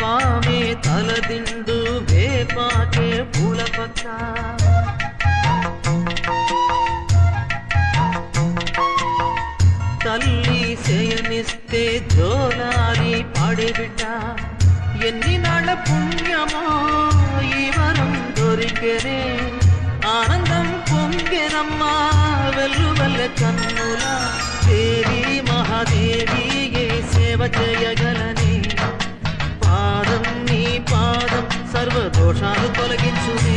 పామే తలదిండు వేపాకే పూల పక్క తల్లి శయనిస్తే జోలాలి పాడేబిడ్డ ఎన్ని నాళ్ళ పుణ్యమో ఈ వరం దొరికెనే ఆనందం పొంగెనమ్మా వెల్లువల్ల కన్నుల దేవి మహాదేవి ఏ సేవ చేయగలనే పాదం నీ పాదం సర్వదోషాలు తొలగించునే